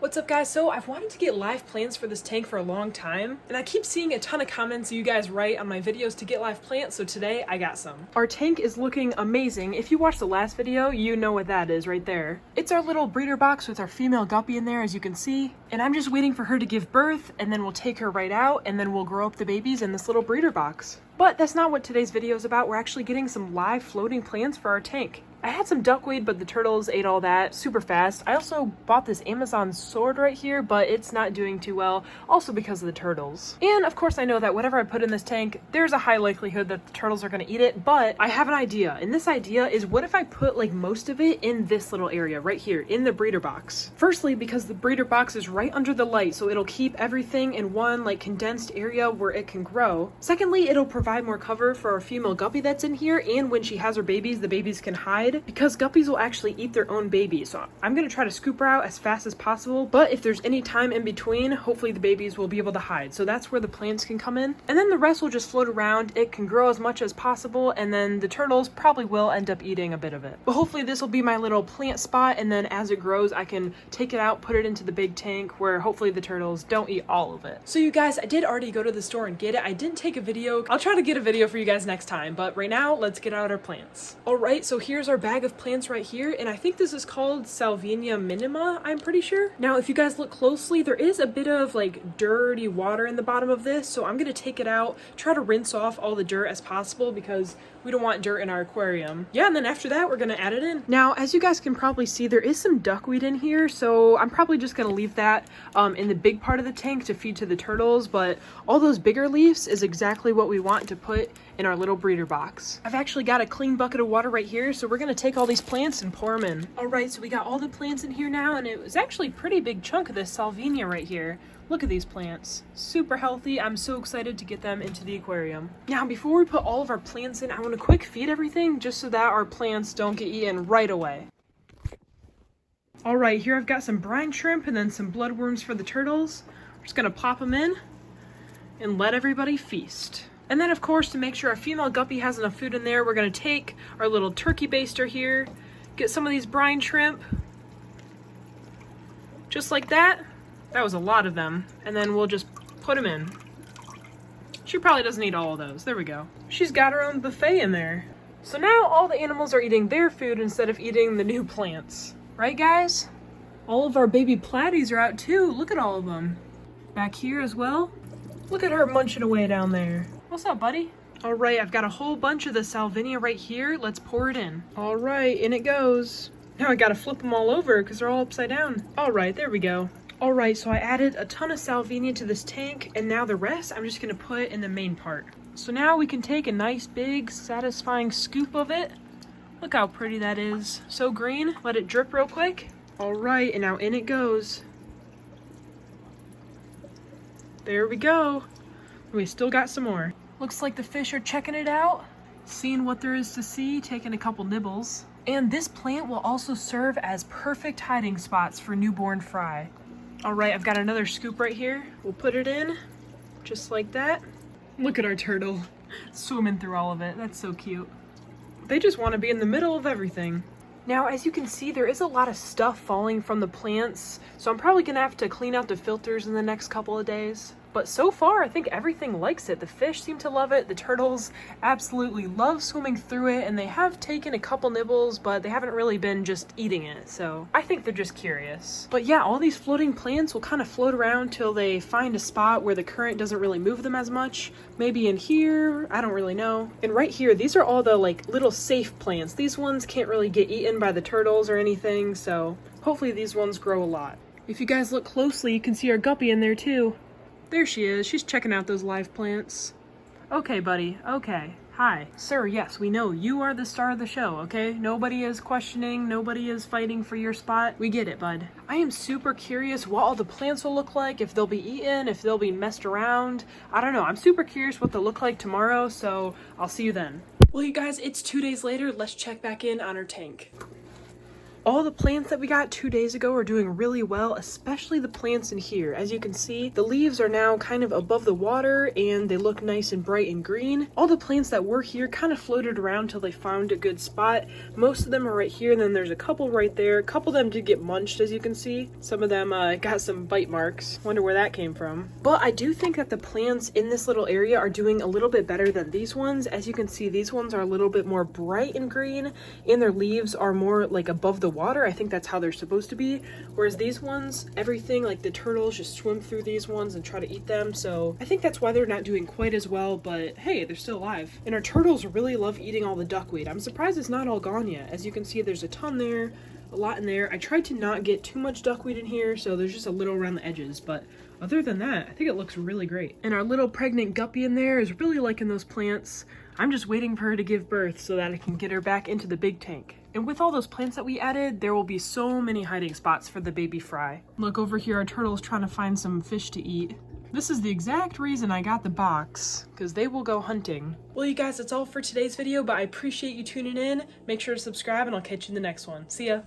What's up guys? So I've wanted to get live plants for this tank for a long time, and I keep seeing a ton of comments you guys write on my videos to get live plants, so today I got some. Our tank is looking amazing. If you watched the last video, you know what that is right there. It's our little breeder box with our female guppy in there, as you can see, and I'm just waiting for her to give birth, and then we'll take her right out, and then we'll grow up the babies in this little breeder box. But that's not what today's video is about. We're actually getting some live floating plants for our tank. I had some duckweed, but the turtles ate all that super fast. I also bought this Amazon sword right here, but it's not doing too well, also because of the turtles. And of course I know that whatever I put in this tank, there's a high likelihood that the turtles are gonna eat it, but I have an idea. And this idea is, what if I put like most of it in this little area right here, in the breeder box? Firstly, because the breeder box is right under the light, so it'll keep everything in one like condensed area where it can grow. Secondly, it'll provide more cover for our female guppy that's in here, and when she has her babies, the babies can hide, because guppies will actually eat their own babies. So I'm gonna try to scoop her out as fast as possible, but if there's any time in between, hopefully the babies will be able to hide. So that's where the plants can come in. And then the rest will just float around. It can grow as much as possible, and then the turtles probably will end up eating a bit of it. But hopefully this will be my little plant spot, and then as it grows, I can take it out, put it into the big tank where hopefully the turtles don't eat all of it. So you guys, I did already go to the store and get it. I didn't take a video. I'll try to get a video for you guys next time, but right now, let's get out our plants. All right, so here's our bag of plants right here, and I think this is called Salvinia minima, I'm pretty sure. Now if you guys look closely, there is a bit of like dirty water in the bottom of this, so I'm gonna take it out, try to rinse off all the dirt as possible because we don't want dirt in our aquarium. Yeah, and then after that we're gonna add it in. Now as you guys can probably see, there is some duckweed in here, so I'm probably just gonna leave that in the big part of the tank to feed to the turtles, but all those bigger leaves is exactly what we want to put in our little breeder box. I've actually got a clean bucket of water right here, so we're gonna take all these plants and pour them in. All right, so we got all the plants in here now, and it was actually a pretty big chunk of this salvinia right here. Look at these plants, super healthy. I'm so excited to get them into the aquarium. Now, before we put all of our plants in, I want to quick feed everything just so that our plants don't get eaten right away. All right, here I've got some brine shrimp and then some bloodworms for the turtles. We're just gonna pop them in and let everybody feast. And then of course, to make sure our female guppy has enough food in there, we're gonna take our little turkey baster here, get some of these brine shrimp, just like that. That was a lot of them. And then we'll just put them in. She probably doesn't eat all of those. There we go. She's got her own buffet in there. So now all the animals are eating their food instead of eating the new plants. Right, guys? All of our baby platies are out too. Look at all of them. Back here as well. Look at her munching away down there. What's up, buddy? All right, I've got a whole bunch of the salvinia right here. Let's pour it in. All right, in it goes. Now I gotta flip them all over because they're all upside down. All right, there we go. All right, so I added a ton of salvinia to this tank, and now the rest I'm just gonna put in the main part. So now we can take a nice big satisfying scoop of it. Look how pretty that is. So green. Let it drip real quick. All right, and now in it goes. There we go. We still got some more. Looks like the fish are checking it out, seeing what there is to see, taking a couple nibbles. And this plant will also serve as perfect hiding spots for newborn fry. All right, I've got another scoop right here. We'll put it in, just like that. Look at our turtle, swimming through all of it. That's so cute. They just want to be in the middle of everything. Now, as you can see, there is a lot of stuff falling from the plants, so I'm probably gonna have to clean out the filters in the next couple of days. But so far, I think everything likes it. The fish seem to love it. The turtles absolutely love swimming through it, and they have taken a couple nibbles, but they haven't really been just eating it. So I think they're just curious. But yeah, all these floating plants will kind of float around till they find a spot where the current doesn't really move them as much. Maybe in here, I don't really know. And right here, these are all the like little safe plants. These ones can't really get eaten by the turtles or anything, so hopefully these ones grow a lot. If you guys look closely, you can see our guppy in there too. There she is. She's checking out those live plants. Okay, buddy. Okay. Hi. Sir, yes, we know you are the star of the show, okay? Nobody is questioning. Nobody is fighting for your spot. We get it, bud. I am super curious what all the plants will look like, if they'll be eaten, if they'll be messed around. I don't know. I'm super curious what they'll look like tomorrow, so I'll see you then. Well, you guys, it's 2 days later. Let's check back in on our tank. All the plants that we got 2 days ago are doing really well, especially the plants in here. As you can see, the leaves are now kind of above the water and they look nice and bright and green. All the plants that were here kind of floated around till they found a good spot. Most of them are right here, and then there's a couple right there. A couple of them did get munched, as you can see. Some of them got some bite marks. Wonder where that came from. But I do think that the plants in this little area are doing a little bit better than these ones. As you can see, these ones are a little bit more bright and green, and their leaves are more like above the water. I think that's how they're supposed to be. Whereas these ones, everything, like the turtles just swim through these ones and try to eat them. So I think that's why they're not doing quite as well, but hey, they're still alive. And our turtles really love eating all the duckweed. I'm surprised it's not all gone yet. As you can see, there's a ton there, a lot in there. I tried to not get too much duckweed in here, so there's just a little around the edges, but other than that, I think it looks really great. And our little pregnant guppy in there is really liking those plants. I'm just waiting for her to give birth so that I can get her back into the big tank. And with all those plants that we added, there will be so many hiding spots for the baby fry. Look over here, our turtle's trying to find some fish to eat. This is the exact reason I got the box, because they will go hunting. Well, you guys, that's all for today's video, but I appreciate you tuning in. Make sure to subscribe, and I'll catch you in the next one. See ya.